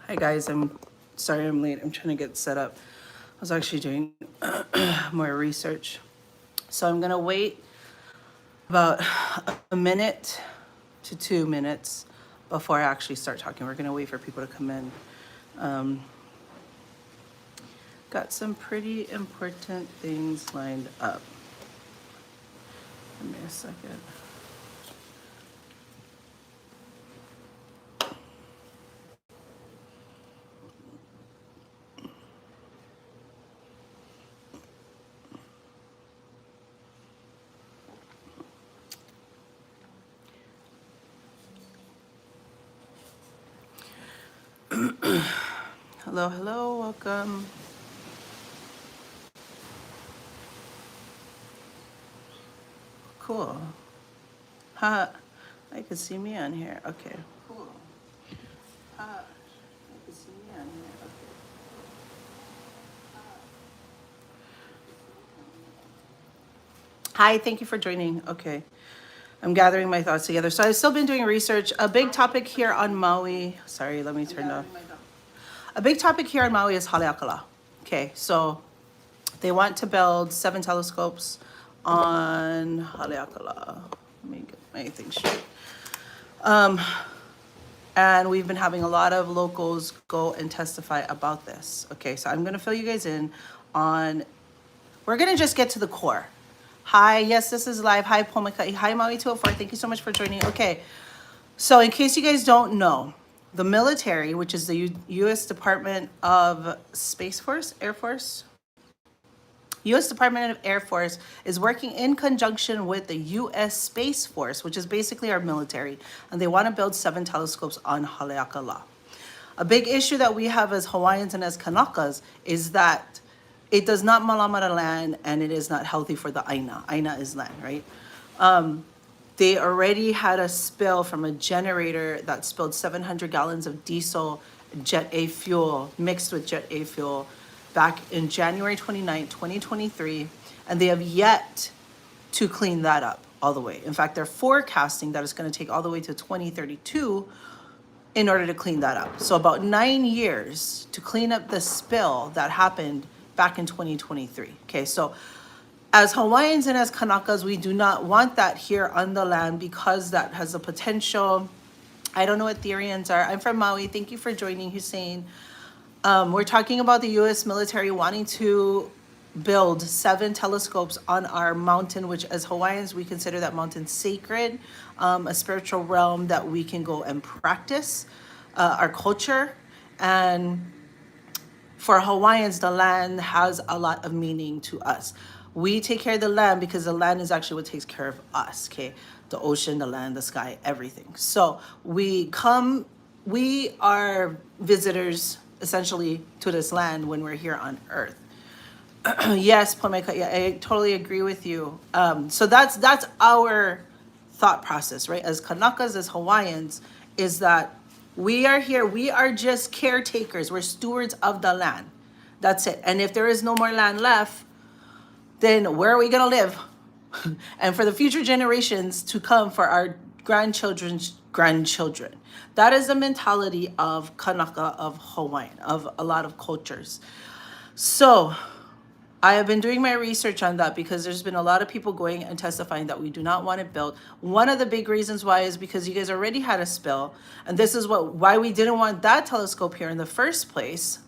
Hi guys, I'm sorry I'm late. I'm trying to get set up. I was actually doing more research. So I'm gonna wait about a minute to 2 minutes before I actually start talking. We're gonna wait for people to come in. Got some pretty important things lined up. Give me a second. Hello, hello, welcome. Cool. Ha, I can see me on here. Okay. Cool. Ha, I can see me on here. Okay. Hi, thank you for joining. Okay. I'm gathering my thoughts together. So I've still been doing research. A big topic here on Maui. Sorry, let me turn off. A big topic here on Maui is Haleakala. Okay, so they want to build 7 telescopes on Haleakala. Let me get my thing straight. And we've been having a lot of locals go and testify about this. Okay, so I'm gonna fill you guys in on, we're gonna just get to the core. Hi, yes, this is live. Hi, Pomaka. Hi, Maui 204. Thank you so much for joining. Okay, so in case you guys don't know, the military, which is the U.S. Department of Space Force, Air Force, U.S. Department of Air Force is working in conjunction with the U.S. Space Force, which is basically our military, and they want to build 7 telescopes on Haleakala. A big issue that we have as Hawaiians and as Kanakas is that it does not malama the land and it is not healthy for the Aina. Aina is land, right? They already had a spill from a generator that spilled 700 gallons of diesel Jet A fuel mixed with Jet A fuel back in January 29, 2023, and they have yet to clean that up all the way. In fact, they're forecasting that it's going to take all the way to 2032 in order to clean that up. So about 9 years to clean up the spill that happened back in 2023. Okay, so as Hawaiians and as Kanakas, we do not want that here on the land because that has a potential. I don't know what Therians are. I'm from Maui. Thank you for joining, Hussein. We're talking about the U.S. military wanting to build 7 telescopes on our mountain, which as Hawaiians, we consider that mountain sacred, a spiritual realm that we can go and practice our culture. And for Hawaiians, the land has a lot of meaning to us. We take care of the land because the land is actually what takes care of us, okay? The ocean, the land, the sky, everything. So we are visitors essentially to this land when we're here on earth. Yes, Pomeka, yeah, I totally agree with you. So that's our thought process, right? As Kanakas, as Hawaiians, is that we are here, we are just caretakers, we're stewards of the land. That's it. And if there is no more land left, then where are we gonna live? And for the future generations to come, for our grandchildren's grandchildren. That is the mentality of Kanaka, of Hawaiian, of a lot of cultures. So I have been doing my research on that because there's been a lot of people going and testifying that we do not want it built. One of the big reasons why is because you guys already had a spill, and this is why we didn't want that telescope here in the first place.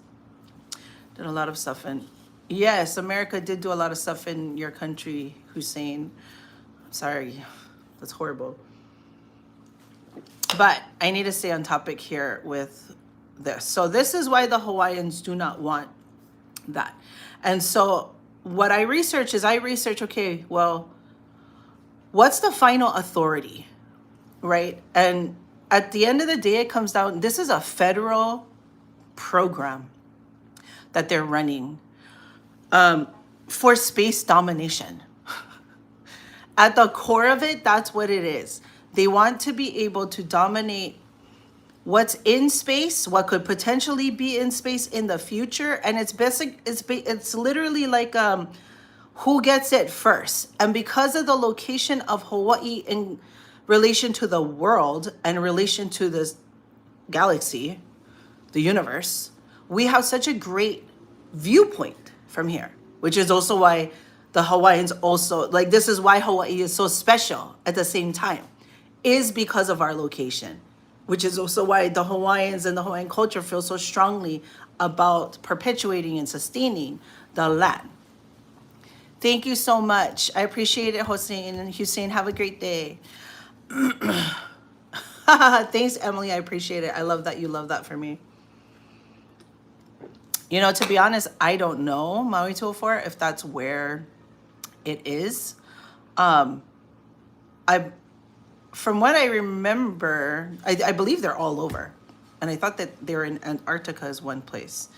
Did a lot of stuff in, yes, America did do a lot of stuff in your country, Hussein. Sorry, that's horrible. But I need to stay on topic here with this. So this is why the Hawaiians do not want that. And so what I research, okay, well, what's the final authority, right? And at the end of the day, it comes down, this is a federal program that they're running for space domination. At the core of it, that's what it is. They want to be able to dominate what's in space, what could potentially be in space in the future, and it's literally like who gets it first. And because of the location of Hawaii in relation to the world and in relation to this galaxy, the universe, we have such a great viewpoint from here, which is also why the Hawaiians also, like, this is why Hawaii is so special at the same time, is because of our location, which is also why the Hawaiians and the Hawaiian culture feel so strongly about perpetuating and sustaining the land. Thank you so much. I appreciate it, Hossein and Hussein. Have a great day. Thanks, Emily. I appreciate it. I love that you love that for me. You know, to be honest, I don't know Maui 204 if that's where it is. From what I remember, I believe they're all over. And I thought that they were in Antarctica as one place.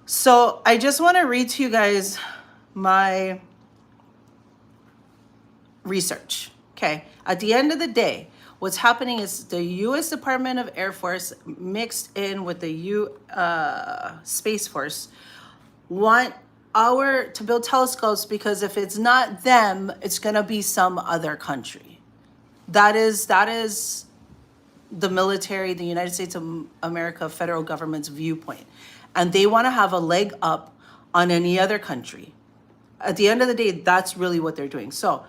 So I just want to read to you guys my research. Okay. At the end of the day, what's happening is the U.S. Department of Air Force mixed in with the Space Force want to build telescopes because if it's not them, it's going to be some other country. That is the military, the United States of America federal government's viewpoint. And they want to have a leg up on any other country. At the end of the day, that's really what they're doing. So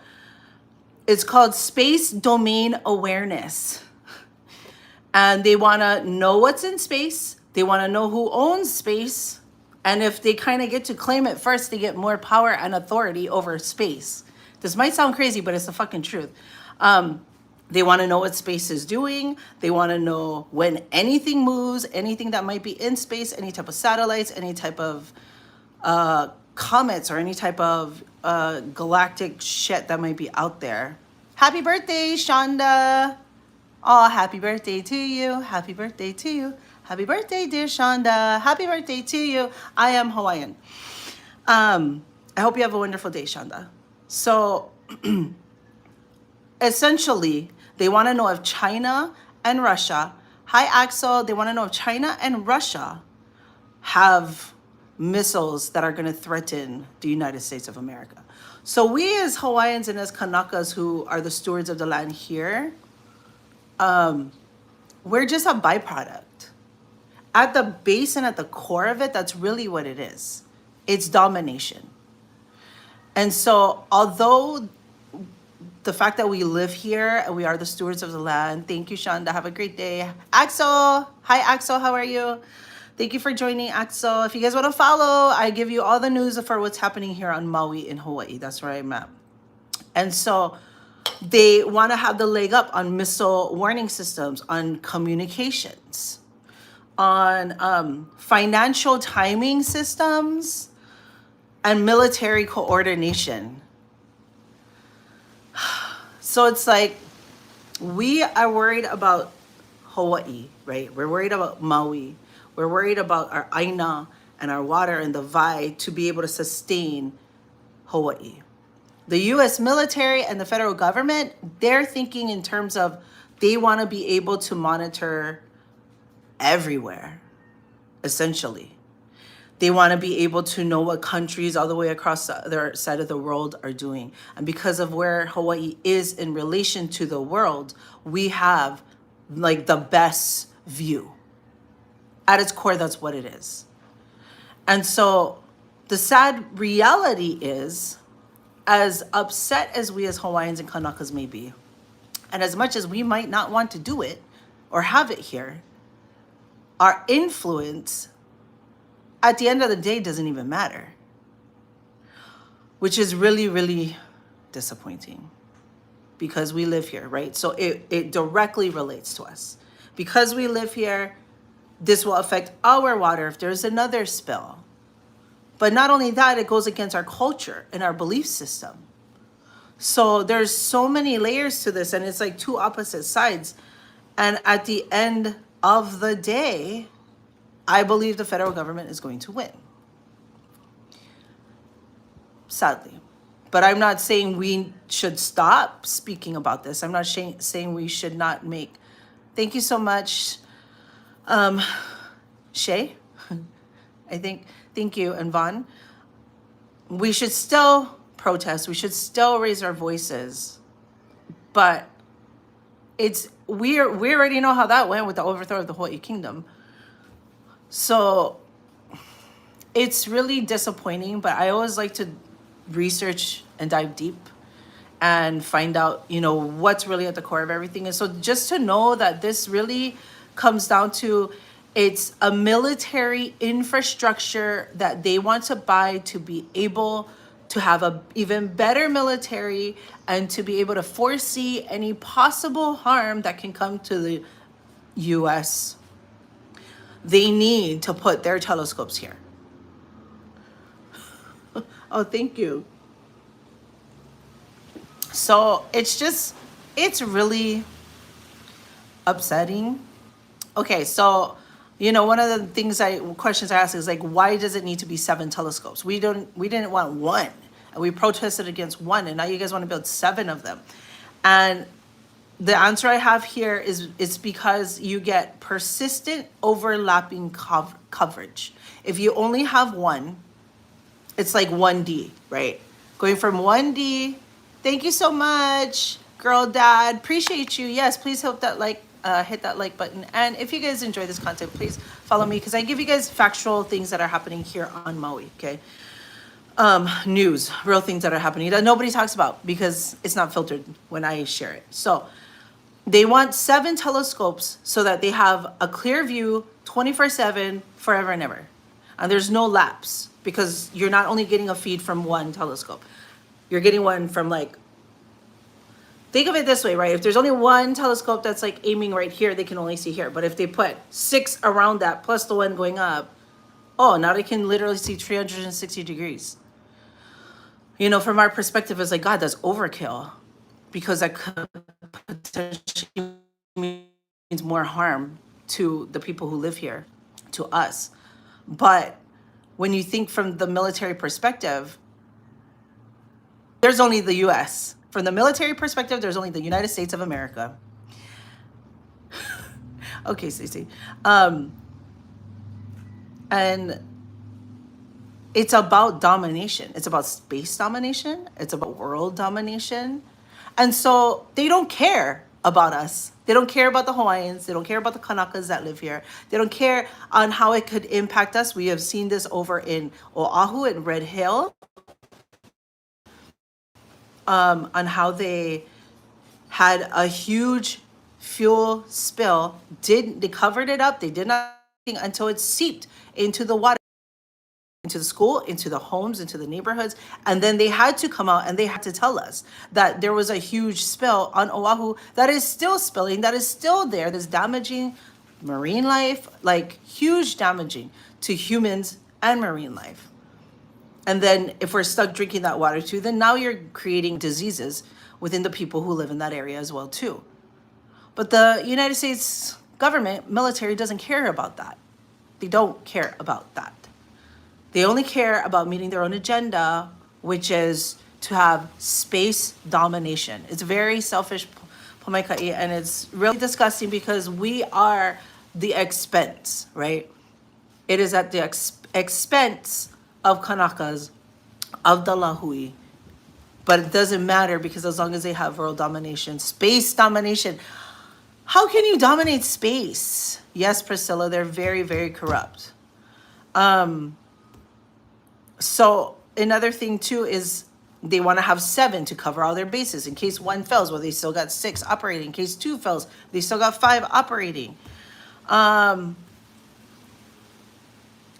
it's called space domain awareness. And they want to know what's in space. They want to know who owns space. And if they kind of get to claim it first, they get more power and authority over space. This might sound crazy, but it's the fucking truth. They want to know what space is doing. They want to know when anything moves, anything that might be in space, any type of satellites, any type of comets, or any type of galactic shit that might be out there. Happy birthday, Shonda. Oh, happy birthday to you. Happy birthday to you. Happy birthday, dear Shonda. Happy birthday to you. I am Hawaiian. I hope you have a wonderful day, Shonda. So essentially, they want to know if China and Russia, hi Axel, they want to know if China and Russia have missiles that are going to threaten the United States of America. So we as Hawaiians and as Kanakas who are the stewards of the land here, we're just a byproduct. At the base and at the core of it, that's really what it is. It's domination. And so although the fact that we live here and we are the stewards of the land. Thank you, Shonda. Have a great day. Axel. Hi, Axel. How are you? Thank you for joining, Axel. If you guys want to follow, I give you all the news for what's happening here on Maui in Hawaii. That's where I'm at. And so they want to have the leg up on missile warning systems, on communications, on financial timing systems, and military coordination. So it's like we are worried about Hawaii, right? We're worried about Maui. We're worried about our aina and our water and the vai to be able to sustain Hawaii. The U.S. military and the federal government, they're thinking in terms of they want to be able to monitor everywhere, essentially. They want to be able to know what countries all the way across the other side of the world are doing. And because of where Hawaii is in relation to the world, we have like the best view. At its core, that's what it is. And so the sad reality is, as upset as we as Hawaiians and Kanakas may be, and as much as we might not want to do it or have it here, our influence at the end of the day doesn't even matter, which is really, really disappointing because we live here, right? So it directly relates to us. Because we live here, this will affect our water if there's another spill. But not only that, it goes against our culture and our belief system. So there's so many layers to this, and it's like two opposite sides. And at the end of the day, I believe the federal government is going to win. Sadly. But I'm not saying we should stop speaking about this. I'm not saying we should not make... Thank you so much, Shay. I think... Thank you, and Vaughn. We should still protest. We should still raise our voices. But we already know how that went with the overthrow of the Hawaii Kingdom. So it's really disappointing, but I always like to research and dive deep and find out, what's really at the core of everything. And so just to know that this really comes down to, it's a military infrastructure that they want to buy to be able to have a even better military and to be able to foresee any possible harm that can come to the US. They need to put their telescopes here. Oh, thank you. So it's really upsetting. Okay, so one of the questions I ask is like, why does it need to be 7 telescopes? We didn't want one, and we protested against one, and now you guys want to build 7 of them. And the answer I have here is it's because you get persistent overlapping coverage. If you only have one, it's like 1D, right? Going from 1D. Thank you so much, girl dad. Appreciate you. Yes, please hit that like button. And if you guys enjoy this content, please follow me because I give you guys factual things that are happening here on Maui, okay? News, real things that are happening that nobody talks about because it's not filtered when I share it. So they want 7 telescopes so that they have a clear view 24/7, forever and ever. And there's no lapse because you're not only getting a feed from one telescope. You're getting one from think of it this way, right? If there's only one telescope that's like aiming right here, they can only see here. But if they put 6 around that plus the one going up, now they can literally see 360 degrees. From our perspective, it's like, God, that's overkill because that could potentially means more harm to the people who live here, to us. But when you think from the military perspective, there's only the US. From the military perspective, there's only the United States of America. Okay, Stacey. And it's about domination. It's about space domination. It's about world domination. And so they don't care about us. They don't care about the Hawaiians. They don't care about the Kanakas that live here. They don't care on how it could impact us. We have seen this over in Oahu and Red Hill, on how they had a huge fuel spill. They covered it up. They did nothing until it seeped into the water, into the school, into the homes, into the neighborhoods. And then they had to come out and they had to tell us that there was a huge spill on Oahu that is still spilling, that is still there, that's damaging marine life, like huge damaging to humans and marine life. And then if we're stuck drinking that water too, then now you're creating diseases within the people who live in that area as well too. But the United States government, military, doesn't care about that. They don't care about that. They only care about meeting their own agenda, which is to have space domination. It's very selfish, Pomaikai, and it's really disgusting because we are the expense, right? It is at the expense of Kanakas, of the Lāhui. But it doesn't matter because as long as they have world domination, space domination. How can you dominate space? Yes, Priscilla, they're very, very corrupt. So another thing too is they want to have 7 to cover all their bases in case one fails. Well, they still got 6 operating. In case 2 fails, they still got 5 operating.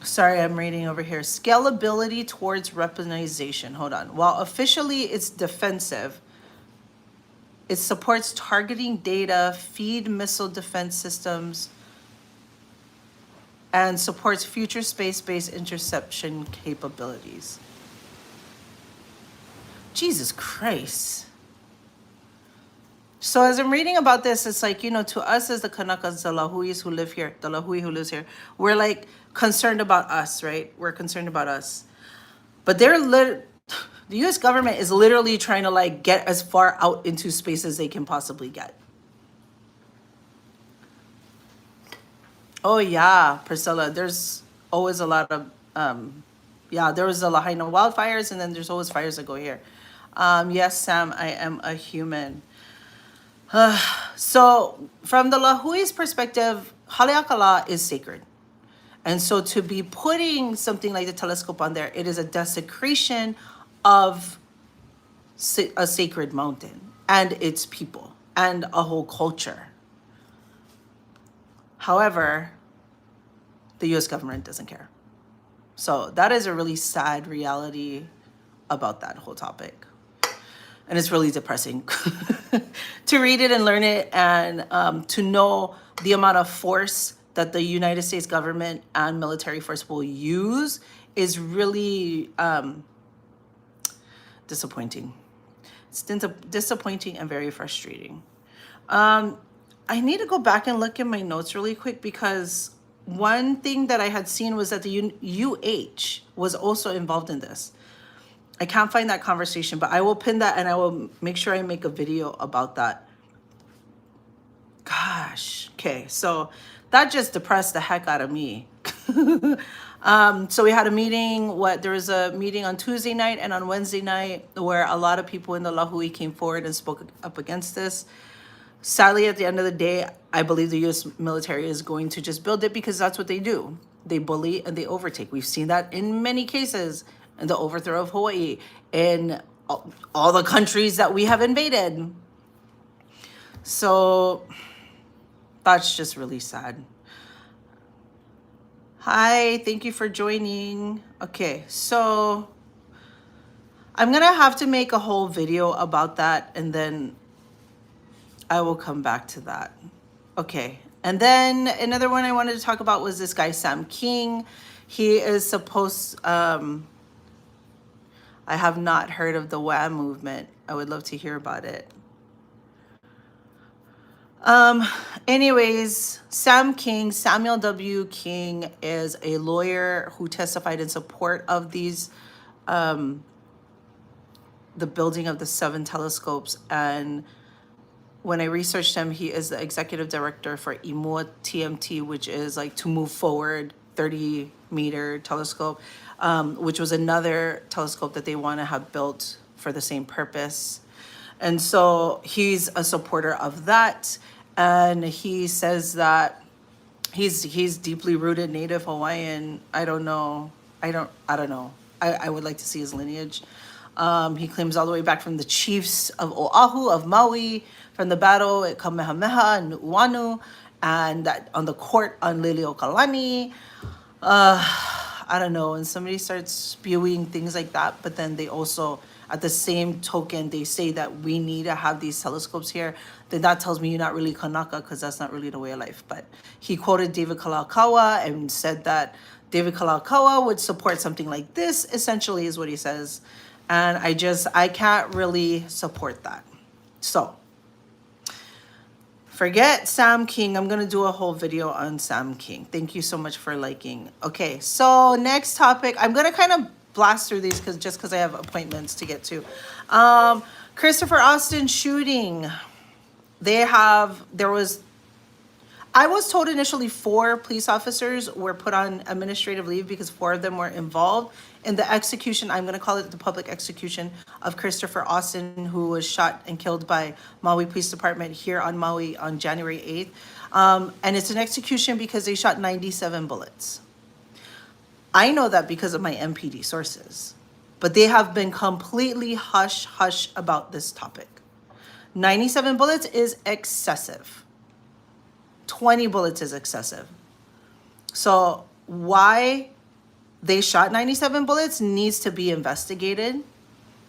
Sorry, I'm reading over here. Scalability towards weaponization. Hold on. While officially it's defensive, it supports targeting data, feed missile defense systems, and supports future space-based interception capabilities. Jesus Christ. So as I'm reading about this, it's like, to us as the Kanakas, the Lahuis who live here, the Lahui who lives here, we're like concerned about us, right? We're concerned about us. But the US government is literally trying to like get as far out into space as they can possibly get. Oh yeah, Priscilla, there's always a lot of, there was the Lahaina wildfires and then there's always fires that go here. Yes, Sam, I am a human. So from the Lahui's perspective, Haleakala is sacred. And so to be putting something like the telescope on there, it is a desecration of a sacred mountain and its people and a whole culture. However, the US government doesn't care. So that is a really sad reality about that whole topic. And it's really depressing to read it and learn it, and to know the amount of force that the United States government and military force will use is really disappointing. It's disappointing and very frustrating. I need to go back and look at my notes really quick, because one thing that I had seen was that the UH was also involved in this. I can't find that conversation, but I will pin that and I will make sure I make a video about that. Gosh, okay, so that just depressed the heck out of me. So we had a meeting, there was a meeting on Tuesday night and on Wednesday night where a lot of people in the Lāhui came forward and spoke up against this. Sadly, at the end of the day, I believe the U.S. military is going to just build it because that's what they do. They bully and they overtake. We've seen that in many cases, in the overthrow of Hawaii, in all the countries that we have invaded. So that's just really sad. Hi, thank you for joining. Okay, so I'm gonna have to make a whole video about that, and then I will come back to that. Okay, and then another one I wanted to talk about was this guy, Sam King. He is supposed, I have not heard of the WAM movement. I would love to hear about it. Anyways, Samuel W. King is a lawyer who testified in support of these, the building of the 7 telescopes. And when I researched him, he is the executive director for IMUA TMT, which is like to move forward 30-meter telescope, which was another telescope that they want to have built for the same purpose. And so he's a supporter of that. And he says that he's deeply rooted Native Hawaiian. I don't know. I would like to see his lineage. He claims all the way back from the chiefs of Oahu, of Maui, from the battle at Kamehameha and Nu'uanu, and that on the court on Leleokalani. I don't know. And somebody starts spewing things like that, but then they also, at the same token, they say that we need to have these telescopes here. Then that tells me you're not really Kanaka, because that's not really the way of life. But he quoted David Kalakaua and said that David Kalakaua would support something like this, essentially, is what he says. And I can't really support that. So forget Sam King. I'm going to do a whole video on Sam King. Thank you so much for liking. Okay, so next topic. I'm going to kind of blast through these because I have appointments to get to. Christopher Austin shooting. I was told initially 4 police officers were put on administrative leave because 4 of them were involved in the execution. I'm going to call it the public execution of Christopher Austin, who was shot and killed by Maui Police Department here on Maui on January 8th. And it's an execution because they shot 97 bullets. I know that because of my MPD sources, but they have been completely hush about this topic. 97 bullets is excessive. 20 bullets is excessive. So why they shot 97 bullets needs to be investigated,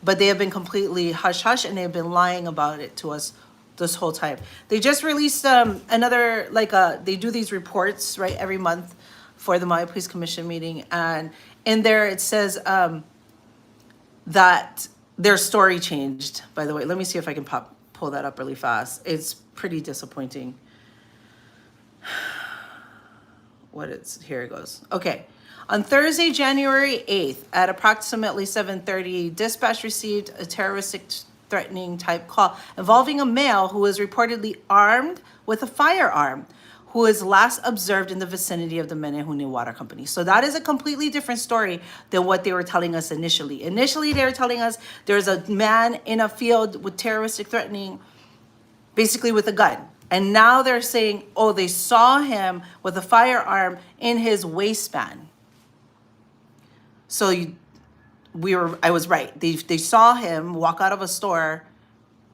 but they have been completely hush and they've been lying about it to us this whole time. They just released another, they do these reports, right, every month for the Maui Police Commission meeting, and in there it says that their story changed, by the way. Let me see if I can pull that up really fast. It's pretty disappointing. Here it goes. Okay. On Thursday, January 8th, at approximately 7:30, dispatch received a terroristic threatening type call involving a male who was reportedly armed with a firearm, who is last observed in the vicinity of the Menehune Water Company. So that is a completely different story than what they were telling us initially. Initially, they were telling us there's a man in a field with terroristic threatening, basically with a gun. And now they're saying, oh, they saw him with a firearm in his waistband. So I was right. They saw him walk out of a store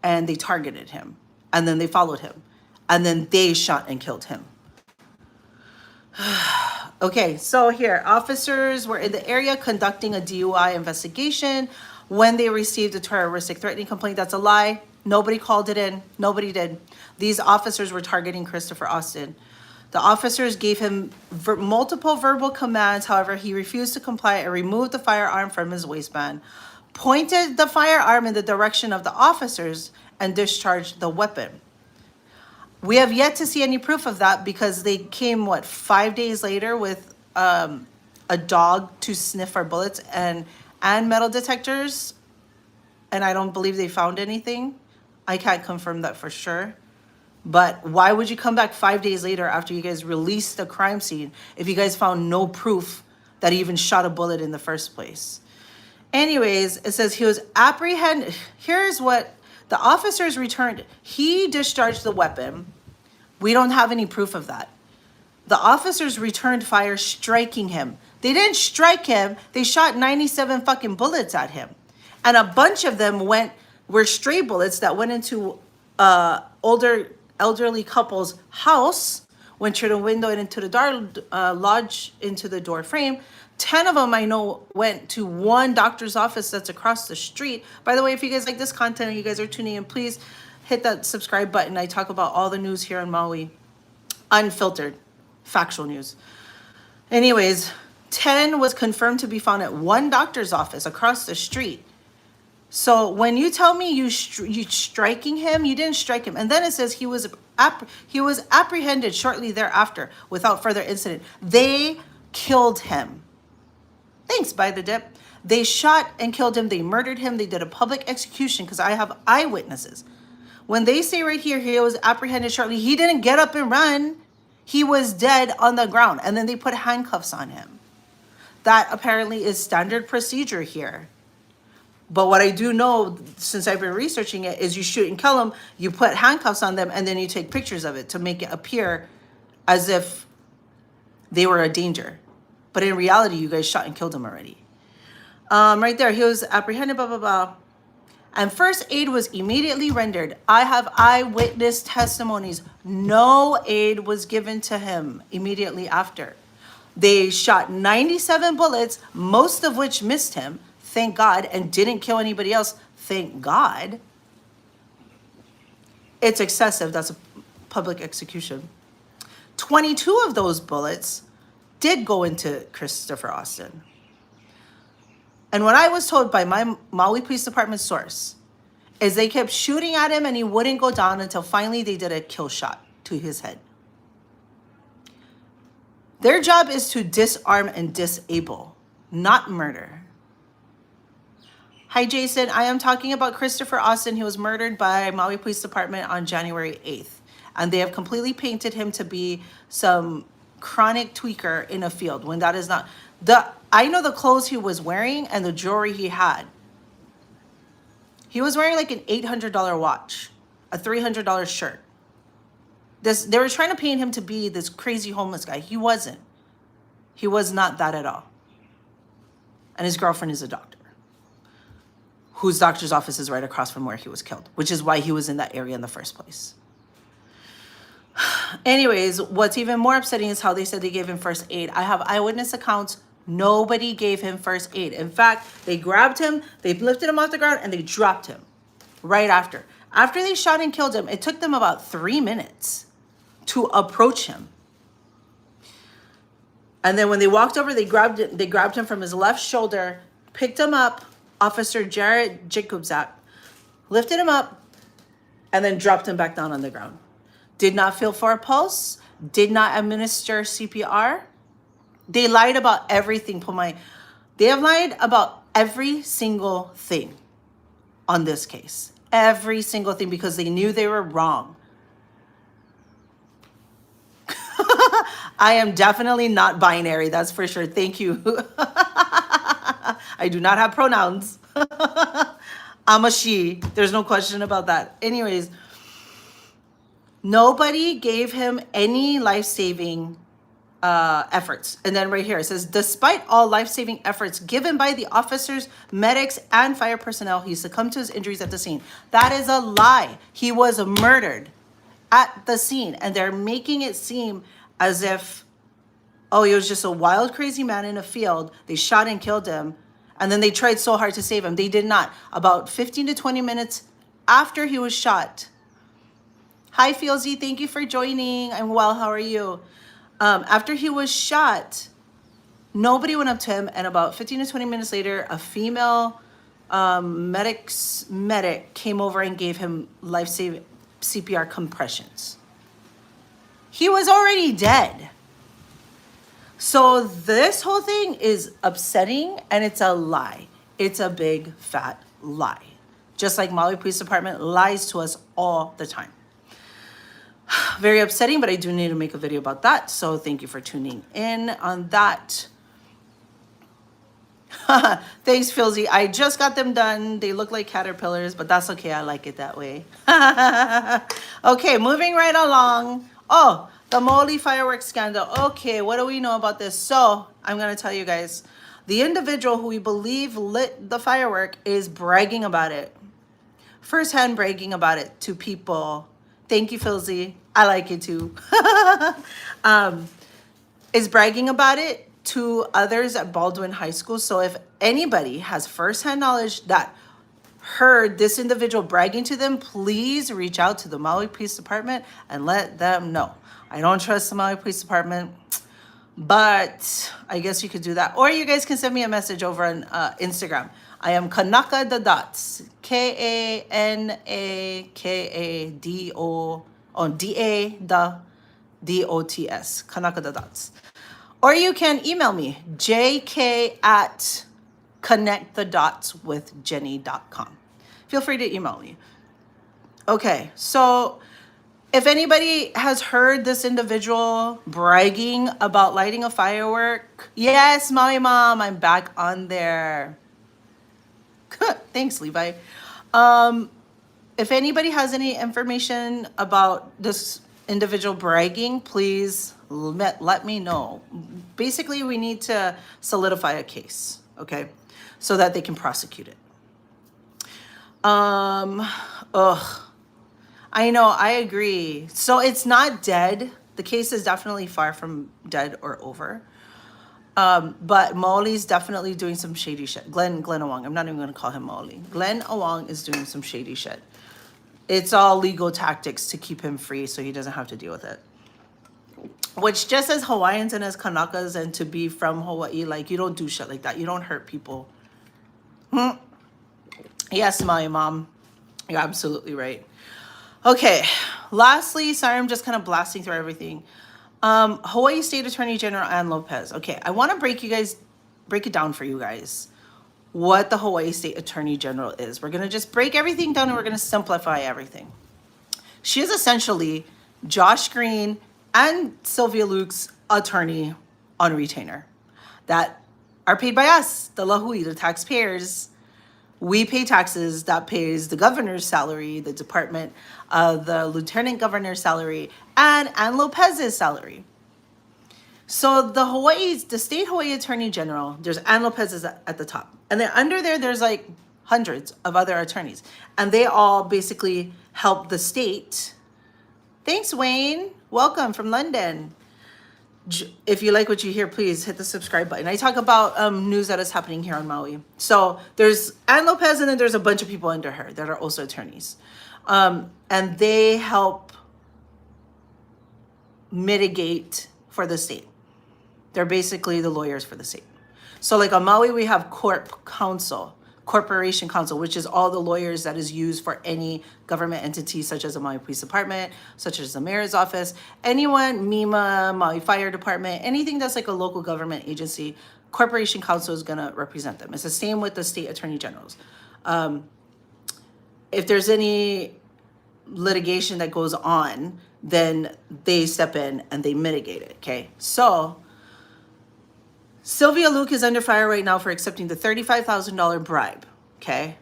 and they targeted him. And then they followed him. And then they shot and killed him. Okay, so here, officers were in the area conducting a DUI investigation when they received a terroristic threatening complaint. That's a lie. Nobody called it in. Nobody did. These officers were targeting Christopher Austin. The officers gave him multiple verbal commands. However, he refused to comply and removed the firearm from his waistband, pointed the firearm in the direction of the officers, and discharged the weapon. We have yet to see any proof of that because they came, 5 days later with a dog to sniff our bullets and metal detectors, and I don't believe they found anything. I can't confirm that for sure. But why would you come back 5 days later after you guys released the crime scene if you guys found no proof that he even shot a bullet in the first place? Anyways, it says he was apprehended. Here's what the officers returned. He discharged the weapon. We don't have any proof of that. The officers returned fire, striking him. They didn't strike him. They shot 97 fucking bullets at him. And a bunch of them were stray bullets that went into elderly couple's house, went through the window and into the door, lodged into the door frame. 10 of them I know went to one doctor's office that's across the street. By the way, if you guys like this content and you guys are tuning in, please hit that subscribe button. I talk about all the news here in Maui. Unfiltered, factual news. Anyways, 10 was confirmed to be found at one doctor's office across the street. So when you tell me you striking him, you didn't strike him. And then it says he was apprehended shortly thereafter without further incident. They killed him. Thanks, by the dip. They shot and killed him. They murdered him. They did a public execution because I have eyewitnesses. When they say right here, he was apprehended shortly, he didn't get up and run. He was dead on the ground. And then they put handcuffs on him. That apparently is standard procedure here. But what I do know, since I've been researching it, is you shoot and kill them, you put handcuffs on them, and then you take pictures of it to make it appear as if they were a danger. But in reality, you guys shot and killed him already. Right there, he was apprehended, blah, blah, blah. And first aid was immediately rendered. I have eyewitness testimonies. No aid was given to him immediately after. They shot 97 bullets, most of which missed him, thank God, and didn't kill anybody else, thank God. It's excessive. That's a public execution. 22 of those bullets did go into Christopher Austin. And what I was told by my Maui Police Department source is they kept shooting at him and he wouldn't go down until finally they did a kill shot to his head. Their job is to disarm and disable, not murder. Hi, Jason. I am talking about Christopher Austin. He was murdered by Maui Police Department on January 8th. And they have completely painted him to be some chronic tweaker in a field when that is not. I know the clothes he was wearing and the jewelry he had. He was wearing like an $800 watch, a $300 shirt. They were trying to paint him to be this crazy homeless guy. He wasn't. He was not that at all. And his girlfriend is a doctor, whose doctor's office is right across from where he was killed, which is why he was in that area in the first place. Anyways, what's even more upsetting is how they said they gave him first aid. I have eyewitness accounts. Nobody gave him first aid. In fact, they grabbed him, they lifted him off the ground, and they dropped him right after. After they shot and killed him, it took them about 3 minutes to approach him. And then when they walked over, they grabbed him from his left shoulder, picked him up, Officer Jared Jacobzak, lifted him up, and then dropped him back down on the ground. Did not feel for a pulse, did not administer CPR. They lied about everything, Pomai. They have lied about every single thing on this case. Every single thing, because they knew they were wrong. I am definitely not binary, that's for sure. Thank you. I do not have pronouns. I'm a she. There's no question about that. Anyways, Nobody gave him any life-saving efforts. And then right here it says, despite all life-saving efforts given by the officers, medics, and fire personnel, he succumbed to his injuries at the scene. That is a lie. He was murdered at the scene, and they're making it seem as if, oh, he was just a wild, crazy man in a field. They shot and killed him, and then they tried so hard to save him. They did not. About 15 to 20 minutes after he was shot. Hi, Fielzy. Thank you for joining. I'm well. How are you? After he was shot, nobody went up to him, and about 15 to 20 minutes later, a female medic came over and gave him life-saving CPR compressions. He was already dead. So this whole thing is upsetting, and it's a lie. It's a big, fat lie. Just like Maui Police Department lies to us all the time. Very upsetting, but I do need to make a video about that. So thank you for tuning in on that. Thanks, Philzy. I just got them done. They look like caterpillars, but that's okay. I like it that way. Okay, moving right along. Oh, the Maoli Firework scandal. Okay, what do we know about this? So I'm going to tell you guys. The individual who we believe lit the firework is bragging about it. Firsthand bragging about it to people. Thank you, Philzy. I like it too. Is bragging about it to others at Baldwin High School. So if anybody has firsthand knowledge that heard this individual bragging to them, please reach out to the Maui Police Department and let them know. I don't trust the Maui Police Department, but I guess you could do that. Or you guys can send me a message over on Instagram. I am Kanaka the Dots. Kanakado DADOTS. Kanaka the Dots. Or you can email me, jk@connectthedotswithjeni.com. Feel free to email me. Okay, so if anybody has heard this individual bragging about lighting a firework, yes, Maui Mom, I'm back on there. Thanks, Levi. If anybody has any information about this individual bragging, please let me know. Basically, we need to solidify a case, okay, so that they can prosecute it. I know, I agree. So it's not dead. The case is definitely far from dead or over. But Maoli's definitely doing some shady shit. Glenn Awang. I'm not even going to call him Maoli. Glenn Awang is doing some shady shit. It's all legal tactics to keep him free so he doesn't have to deal with it. Which, just as Hawaiians and as Kanakas and to be from Hawaii, like, you don't do shit like that. You don't hurt people. Yes, my mom. You're absolutely right. Okay. Lastly, sorry, I'm just kind of blasting through everything. Hawaii State Attorney General Anne Lopez. Okay, I want to break it down for you guys what the Hawaii State Attorney General is. We're going to just break everything down and we're going to simplify everything. She is essentially Josh Green and Sylvia Luke's attorney on retainer that are paid by us, the Lāhui, the taxpayers. We pay taxes. That pays the governor's salary, the department, the lieutenant governor's salary, and Anne Lopez's salary. So the state Hawaii Attorney General, there's Anne Lopez at the top. And then under there's like hundreds of other attorneys. And they all basically help the state. Thanks, Wayne. Welcome from London. If you like what you hear, please hit the subscribe button. I talk about news that is happening here on Maui. So there's Anne Lopez, and then there's a bunch of people under her that are also attorneys. And they help mitigate for the state. They're basically the lawyers for the state. So like on Maui, we have corporation counsel, which is all the lawyers that is used for any government entity, such as the Maui Police Department, such as the mayor's office, anyone, MEMA, Maui Fire Department, anything that's like a local government agency, corporation counsel is going to represent them. It's the same with the state attorney generals. If there's any litigation that goes on, then they step in and they mitigate it, okay? So Sylvia Luke is under fire right now for accepting the $35,000 bribe, okay?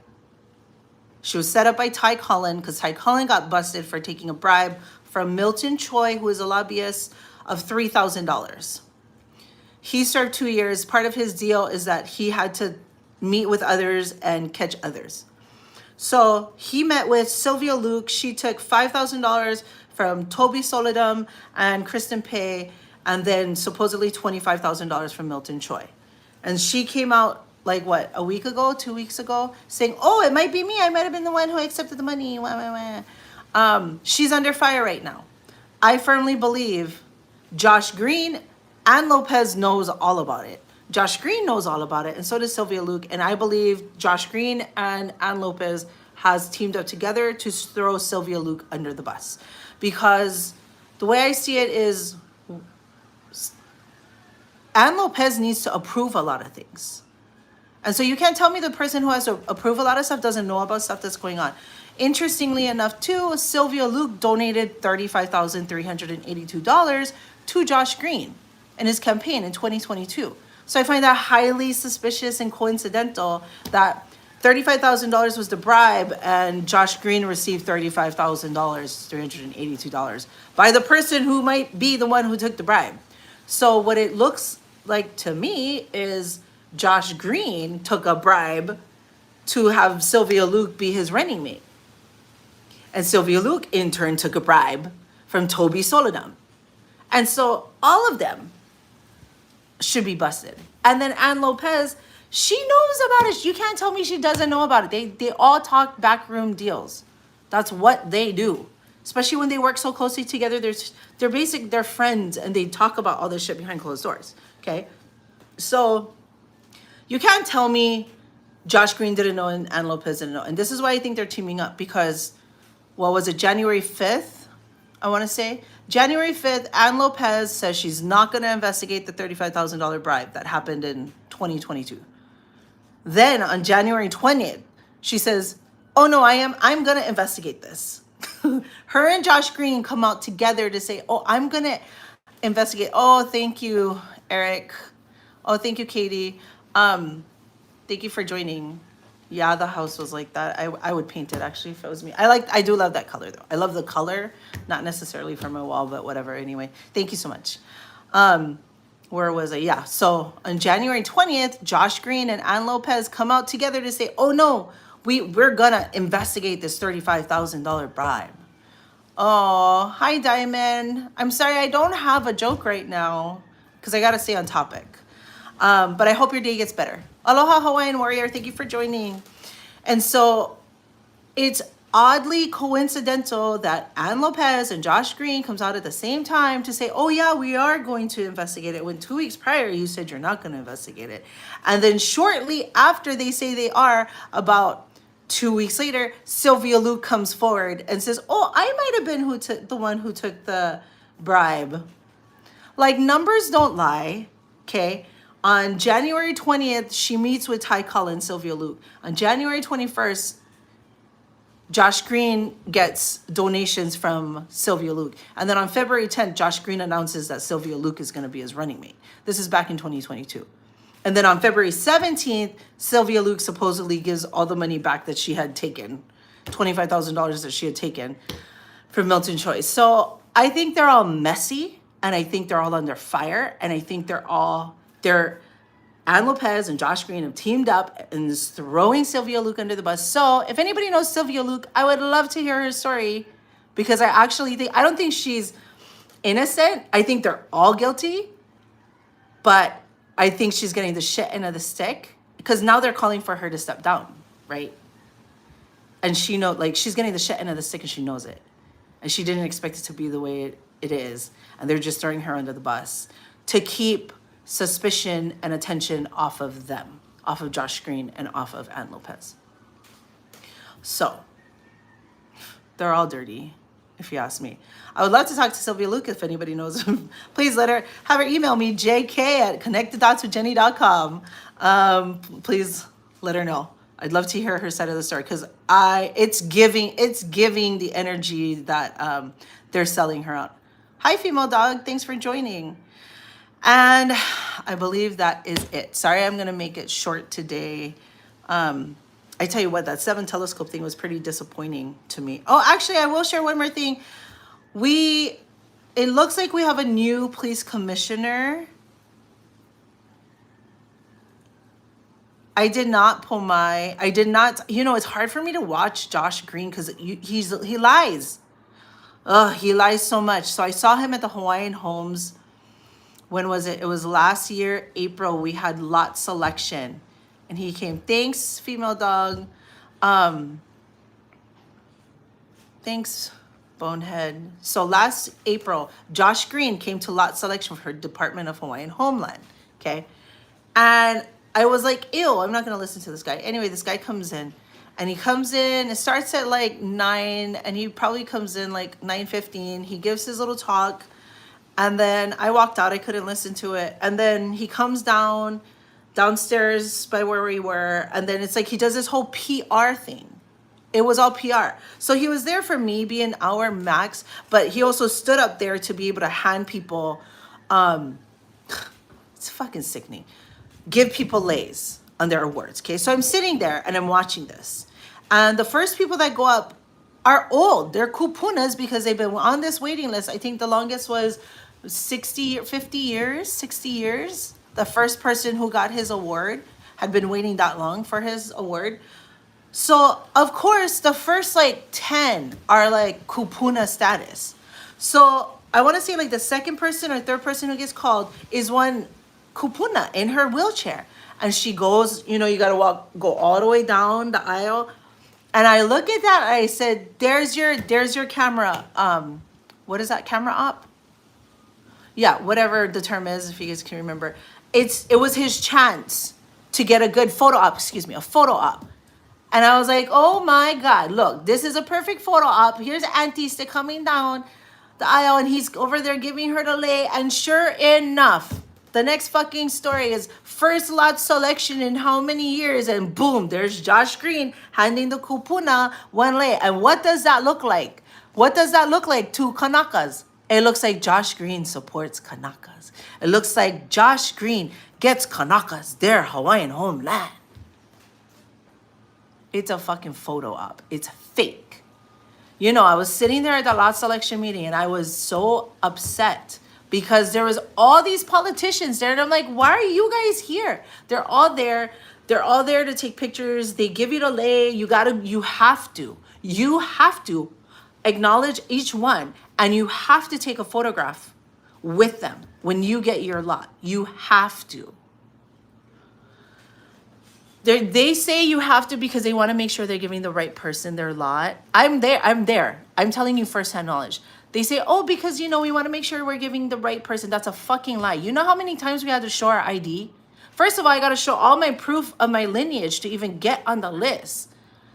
She was set up by Ty Cullen because Ty Cullen got busted for taking a bribe from Milton Choi, who is a lobbyist, of $3,000. He served 2 years. Part of his deal is that he had to meet with others and catch others. So he met with Sylvia Luke. She took $5,000 from Toby Solidum and Kristen Pei, and then supposedly $25,000 from Milton Choi. And she came out like what, a week ago, 2 weeks ago, saying, oh, it might be me. I might have been the one who accepted the money. She's under fire right now. I firmly believe Josh Green, Anne Lopez knows all about it. Josh Green knows all about it, and so does Sylvia Luke. And I believe Josh Green and Anne Lopez has teamed up together to throw Sylvia Luke under the bus. Because the way I see it is Anne Lopez needs to approve a lot of things. And so you can't tell me the person who has to approve a lot of stuff doesn't know about stuff that's going on. Interestingly enough, too, Sylvia Luke donated $35,382 to Josh Green in his campaign in 2022. So I find that highly suspicious and coincidental that $35,000 was the bribe and Josh Green received $35,000, $382, by the person who might be the one who took the bribe. So what it looks like to me is Josh Green took a bribe to have Sylvia Luke be his running mate. And Sylvia Luke, in turn, took a bribe from Toby Solidum. And so all of them should be busted. And then Anne Lopez, she knows about it. You can't tell me she doesn't know about it. They all talk backroom deals. That's what they do. Especially when they work so closely together. They're friends, and they talk about all this shit behind closed doors. Okay? So you can't tell me Josh Green didn't know and Anne Lopez didn't know. And this is why I think they're teaming up, because, what was it, January 5th, I want to say? January 5th, Anne Lopez says she's not going to investigate the $35,000 bribe that happened in 2022. Then on January 20th, she says, oh no, I'm going to investigate this. Her and Josh Green come out together to say, oh, I'm going to investigate. Oh, thank you, Eric. Oh, thank you, Katie. Thank you for joining. Yeah, the house was like that. I would paint it actually if it was me. I do love that color though. I love the color, not necessarily for my wall, but whatever. Anyway, thank you so much. Where was I? Yeah. So on January 20th, Josh Green and Anne Lopez come out together to say, oh no, we're gonna investigate this $35,000 bribe. Oh, hi Diamond. I'm sorry, I don't have a joke right now because I gotta stay on topic. But I hope your day gets better. Aloha Hawaiian Warrior, thank you for joining. And so it's oddly coincidental that Anne Lopez and Josh Green comes out at the same time to say, oh yeah, we are going to investigate it, when 2 weeks prior you said you're not going to investigate it. And then shortly after they say they are, about 2 weeks later, Sylvia Luke comes forward and says, oh, I might have been the one who took the bribe. Like, numbers don't lie, okay? On January 20th, she meets with Ty Collins, Sylvia Luke. On January 21st, Josh Green gets donations from Sylvia Luke. And then on February 10th, Josh Green announces that Sylvia Luke is going to be his running mate. This is back in 2022. And then on February 17th, Sylvia Luke supposedly gives all the money back that she had taken, $25,000 that she had taken from Milton Choi. So I think they're all messy, and I think they're all under fire, and I think Anne Lopez and Josh Green have teamed up and is throwing Sylvia Luke under the bus. So if anybody knows Sylvia Luke, I would love to hear her story, because I don't think she's innocent. I think they're all guilty, but I think she's getting the shit end of the stick, because now they're calling for her to step down, right? And she's getting the shit end of the stick, and she knows it. And she didn't expect it to be the way it is. And they're just throwing her under the bus to keep suspicion and attention off of them, off of Josh Green and off of Anne Lopez. So they're all dirty, if you ask me. I would love to talk to Sylvia Luke if anybody knows. Please have her email me, jk@connecteddotswithjeni.com. Please let her know. I'd love to hear her side of the story, because it's giving the energy that they're selling her out. Hi, female dog. Thanks for joining. And I believe that is it. Sorry, I'm going to make it short today. I tell you what, that 7 telescope thing was pretty disappointing to me. Oh, actually, I will share one more thing. It looks like we have a new police commissioner. I did not, it's hard for me to watch Josh Green because he lies. He lies so much. So I saw him at the Hawaiian Homes. When was it? It was last year, April. We had lot selection. And he came, thanks, female dog. Thanks, Bonehead. So last April, Josh Green came to lot selection for Department of Hawaiian Homeland. Okay. And I was like, ew, I'm not going to listen to this guy. Anyway, this guy comes in. And he comes in, it starts at like 9, and he probably comes in like 9:15. He gives his little talk. And then I walked out, I couldn't listen to it. And then he comes downstairs by where we were. And then it's like he does this whole PR thing. It was all PR. So he was there for maybe an hour max, but he also stood up there to be able to hand people, it's fucking sickening, give people lays on their awards, okay? So I'm sitting there and I'm watching this. And the first people that go up are old. They're kupunas because they've been on this waiting list. I think the longest was 50 years, 60 years. The first person who got his award had been waiting that long for his award. So, of course, the first like 10 are like kupuna status. So, I want to say like the second person or third person who gets called is one kupuna in her wheelchair. And she goes, you got to go all the way down the aisle. And I look at that and I said, there's your camera. What is that, camera op? Yeah, whatever the term is, if you guys can remember. It was his chance to get a good photo op, a photo op. And I was like, oh my God, look, this is a perfect photo op. Here's Auntie stick coming down the aisle and he's over there giving her the lay. And sure enough, the next fucking story is first lot selection in how many years? And boom, there's Josh Green handing the kupuna one lay. And what does that look like? What does that look like to Kanakas? It looks like Josh Green supports Kanakas. It looks like Josh Green gets Kanakas their Hawaiian homeland. It's a fucking photo op. It's fake. I was sitting there at the lot selection meeting and I was so upset because there was all these politicians there. And I'm like, why are you guys here? They're all there. They're all there to take pictures. They give you the lay. You have to acknowledge each one. And you have to take a photograph with them when you get your lot. You have to. They say you have to because they want to make sure they're giving the right person their lot. I'm there. I'm telling you firsthand knowledge. They say, oh, because, we want to make sure we're giving the right person. That's a fucking lie. You know how many times we had to show our ID? First of all, I got to show all my proof of my lineage to even get on the list.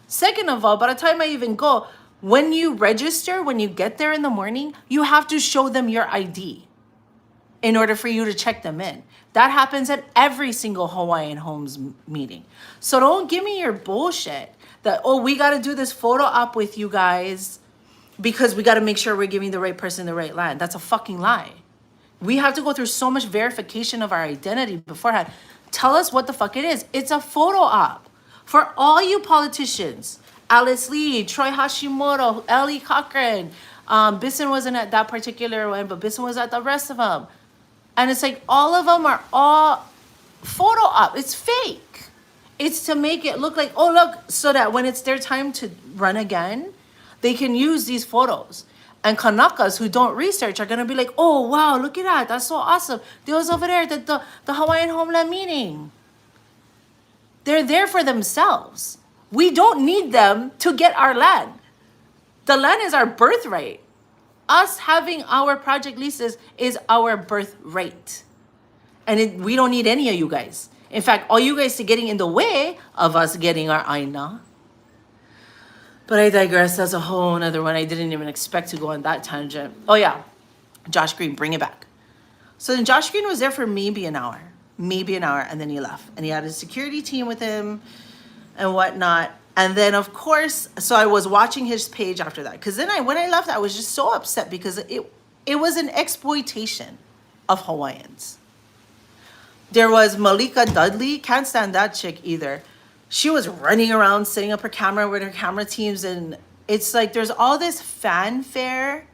Second of all, by the time I even go, when you register, when you get there in the morning, you have to show them your ID in order for you to check them in. That happens at every single Hawaiian Homes meeting. So don't give me your bullshit that, oh, we got to do this photo op with you guys because we got to make sure we're giving the right person the right land. That's a fucking lie. We have to go through so much verification of our identity beforehand. Tell us what the fuck it is. It's a photo op. For all you politicians, Alice Lee, Troy Hashimoto, Ellie Cochran, Bisson wasn't at that particular one, but Bisson was at the rest of them. And it's like all of them are all photo op. It's fake. It's to make it look like, oh, look, so that when it's their time to run again, they can use these photos. And Kanakas who don't research are going to be like, oh, wow, look at that. That's so awesome. They was over there at the Hawaiian Homeland meeting. They're there for themselves. We don't need them to get our land. The land is our birthright. Us having our project leases is our birthright. And we don't need any of you guys. In fact, all you guys are getting in the way of us getting our aina. But I digress. That's a whole nother one. I didn't even expect to go on that tangent. Oh yeah, Josh Green, bring it back. So then Josh Green was there for maybe an hour, and then he left. And he had his security team with him and whatnot. And then, of course, so I was watching his page after that. Because then when I left, I was just so upset because it was an exploitation of Hawaiians. There was Malika Dudley. Can't stand that chick either. She was running around, setting up her camera with her camera teams. And it's like there's all this fanfare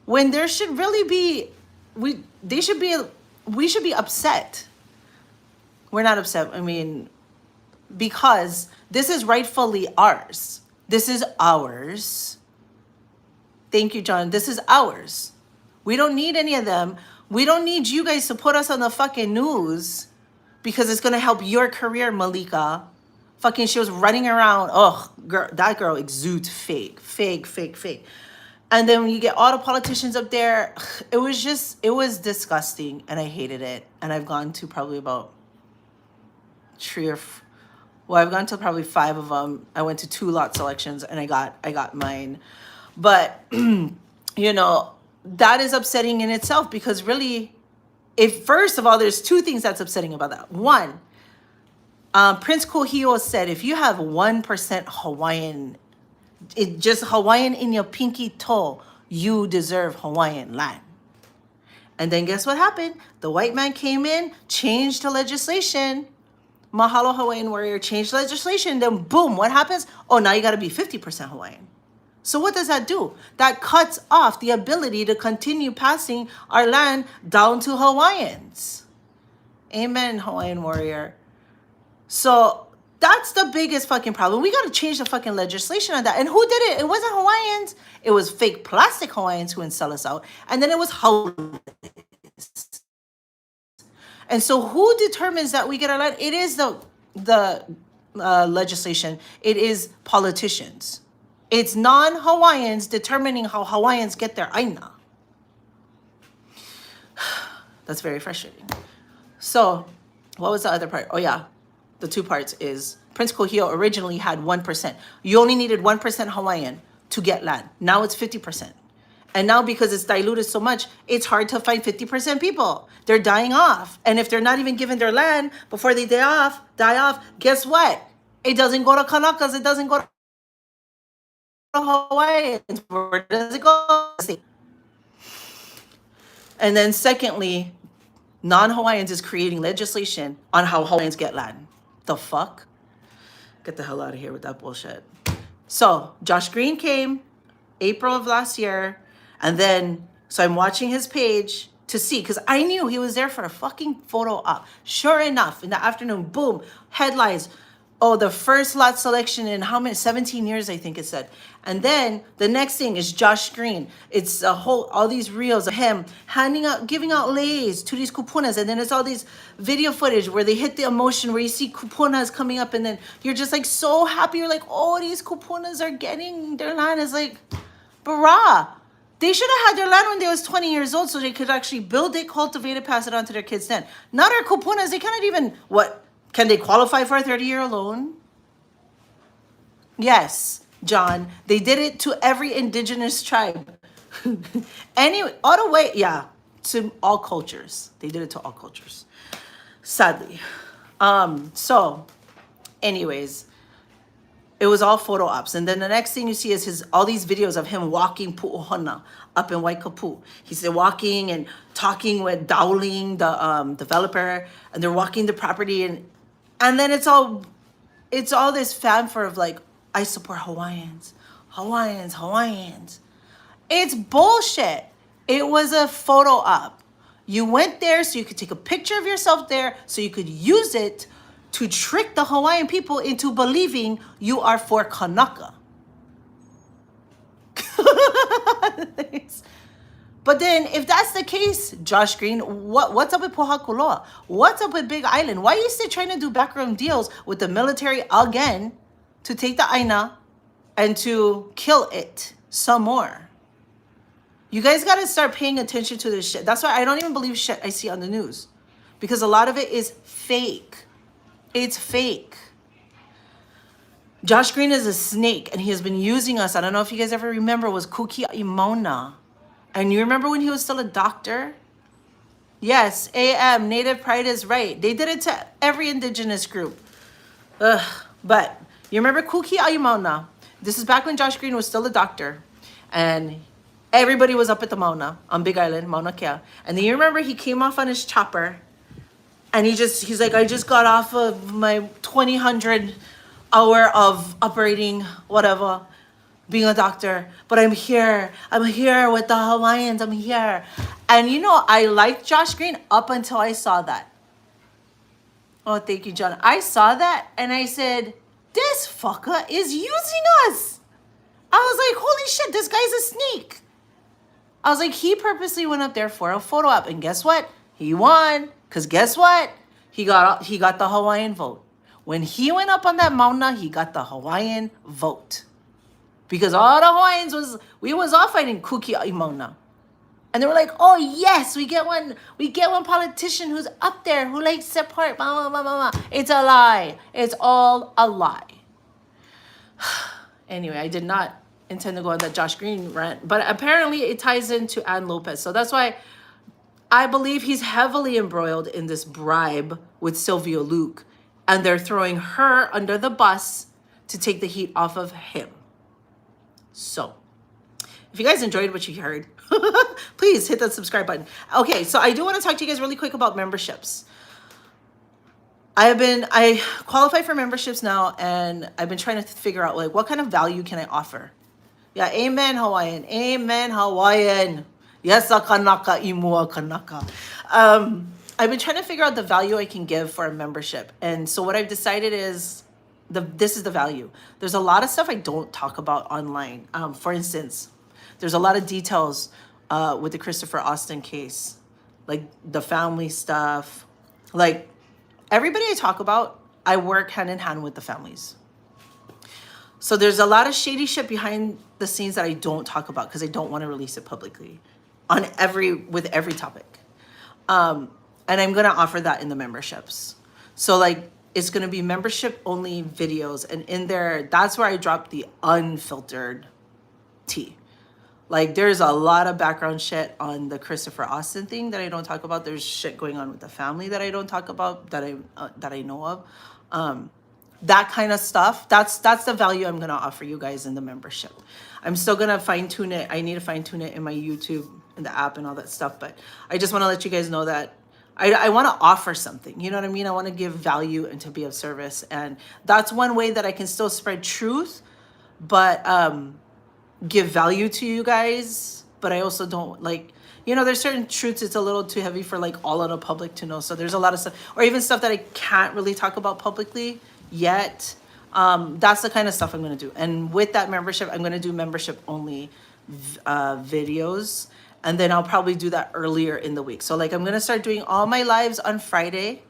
when there should really be, we should be upset. We're not upset. I mean, because this is rightfully ours. This is ours. Thank you, John. This is ours. We don't need any of them. We don't need you guys to put us on the fucking news because it's going to help your career, Malika. Fucking, she was running around. Oh, girl, that girl exudes fake. And then when you get all the politicians up there, it was disgusting, and I hated it. And I've gone to probably about I've gone to probably 5 of them. I went to 2 lot selections, and I got mine. But you know, that is upsetting in itself, because really, if first of all, there's 2 things that's upsetting about that. One, Prince Kohio said, if you have 1% Hawaiian, just Hawaiian in your pinky toe, you deserve Hawaiian land. And then guess what happened? The white man came in, changed the legislation. Mahalo Hawaiian warrior changed legislation. Then boom, what happens? Oh, now you got to be 50% Hawaiian. So what does that do? That cuts off the ability to continue passing our land down to Hawaiians. Amen, Hawaiian warrior. So that's the biggest fucking problem. We got to change the fucking legislation on that. And who did it? It wasn't Hawaiians. It was fake plastic Hawaiians who would sell us out. And then it was holidays. And so who determines that we get our land? It is the legislation. It is politicians. It's non-Hawaiians determining how Hawaiians get their aina. That's very frustrating. So what was the other part? Oh yeah, the 2 parts is Prince Kohio originally had 1%. You only needed 1% Hawaiian to get land. Now it's 50%. And now because it's diluted so much, it's hard to find 50% people. They're dying off. And if they're not even given their land before they die off, guess what? It doesn't go to Kanakas. It doesn't go to Hawaiians. Where does it go? And then secondly, non-Hawaiians is creating legislation on how Hawaiians get land. The fuck? Get the hell out of here with that bullshit. So Josh Green came April of last year. And then, so I'm watching his page to see, because I knew he was there for a fucking photo op. Sure enough, in the afternoon, boom, headlines. Oh, the first lot selection in how many? 17 years, I think it said. And then the next thing is Josh Green. It's all these reels of him giving out lays to these kupunas. And then it's all these video footage where they hit the emotion, where you see kupunas coming up. And then you're just like so happy. You're like, oh, these kupunas are getting their land. It's like, brah. They should have had their land when they was 20 years old so they could actually build it, cultivate it, pass it on to their kids then. Not our kupunas. They cannot even, can they qualify for a 30-year loan? Yes, John. They did it to every indigenous tribe. Anyway, all the way, yeah, to all cultures. They did it to all cultures, sadly. So, anyways, it was all photo ops. And then the next thing you see is all these videos of him walking pu'ohana up in Waikapu. He's walking and talking with Dowling, the developer, and they're walking the property, and then it's all this fanfare of like, I support Hawaiians. It's bullshit. It was a photo op. You went there so you could take a picture of yourself there so you could use it to trick the Hawaiian people into believing you are for Kanaka. But then, if that's the case, Josh Green, what's up with Pohakuloa? What's up with Big Island? Why are you still trying to do backroom deals with the military again to take the aina and to kill it some more? You guys got to start paying attention to this shit. That's why I don't even believe shit I see on the news, because a lot of it is fake. It's fake. Josh Green is a snake, and he has been using us. I don't know if you guys ever remember, was Kuki Imona. And you remember when he was still a doctor? Yes, AM, Native Pride is right. They did it to every indigenous group. But you remember Kuki Imona? This is back when Josh Green was still a doctor. And everybody was up at the Mauna, on Big Island, Mauna Kea. And then you remember he came off on his chopper. And he's like, I just got off of my 2000 hour of operating, whatever. being a doctor, but I'm here. I'm here with the Hawaiians. I'm here. And you know, I liked Josh Green up until I saw that. Oh, thank you, John. I saw that and I said, this fucker is using us. I was like, holy shit, this guy's a sneak. I was like, he purposely went up there for a photo op. And guess what? He won. Because guess what? He got the Hawaiian vote. When he went up on that mauna, he got the Hawaiian vote. Because all the Hawaiians we was all fighting Kuki Mauna. And they were like, oh yes, we get one politician who's up there who likes support. Blah, blah, blah, blah, blah. It's a lie. It's all a lie. Anyway, I did not intend to go on that Josh Green rant, but apparently it ties into Anne Lopez. So that's why I believe he's heavily embroiled in this bribe with Sylvia Luke, and they're throwing her under the bus to take the heat off of him. So if you guys enjoyed what you heard, please hit that subscribe button. Okay, so I do want to talk to you guys really quick about memberships. I qualify for memberships now, and I've been trying to figure out like what kind of value can I offer. Yeah, amen Hawaiian, amen Hawaiian. Yes, kanaka imua kanaka. I've been trying to figure out the value I can give for a membership, and so what I've decided is this is the value. There's a lot of stuff I don't talk about online. For instance, there's a lot of details with the Christopher Austin case, like the family stuff. Like everybody I talk about, I work hand in hand with the families. So there's a lot of shady shit behind the scenes that I don't talk about because I don't want to release it publicly with every topic. And I'm gonna offer that in the memberships. So like it's gonna be membership only videos, and in there, that's where I drop the unfiltered tea. Like there's a lot of background shit on the Christopher Austin thing that I don't talk about. There's shit going on with the family that I don't talk about that I know of. That kind of stuff. That's the value I'm gonna offer you guys in the membership. I'm still gonna fine tune it. I need to fine tune it in my YouTube and the app and all that stuff. But I just want to let you guys know that I want to offer something. You know what I mean? I want to give value and to be of service, and that's one way that I can still spread truth, but give value to you guys. But I also don't like, you know, there's certain truths it's a little too heavy for like all of the public to know. So there's a lot of stuff, or even stuff that I can't really talk about publicly yet. That's the kind of stuff I'm going to do. And with that membership, I'm going to do membership only videos. And then I'll probably do that earlier in the week. So like I'm going to start doing all my lives on Friday.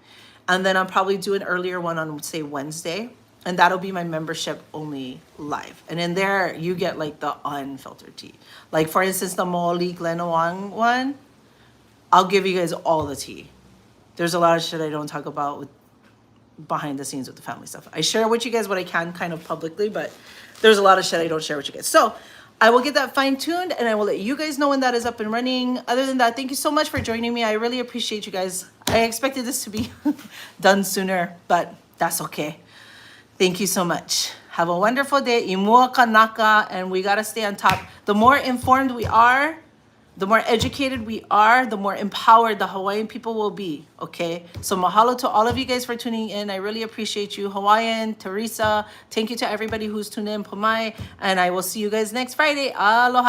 And then I'll probably do an earlier one on, say, Wednesday. And that'll be my membership only live. And in there, you get like the unfiltered tea. Like for instance, the Maoli Glenawang one, I'll give you guys all the tea. There's a lot of shit I don't talk about with behind the scenes with the family stuff. I share with you guys what I can kind of publicly, but there's a lot of shit I don't share with you guys. So I will get that fine-tuned, and I will let you guys know when that is up and running. Other than that, thank you so much for joining me. I really appreciate you guys. I expected this to be done sooner, but that's okay. Thank you so much. Have a wonderful day. Imua kanaka, and we got to stay on top. The more informed we are, the more educated we are, the more empowered the Hawaiian people will be, okay? So mahalo to all of you guys for tuning in. I really appreciate you. Hawaiian, Teresa, thank you to everybody who's tuned in, Pomai, and I will see you guys next Friday. Aloha.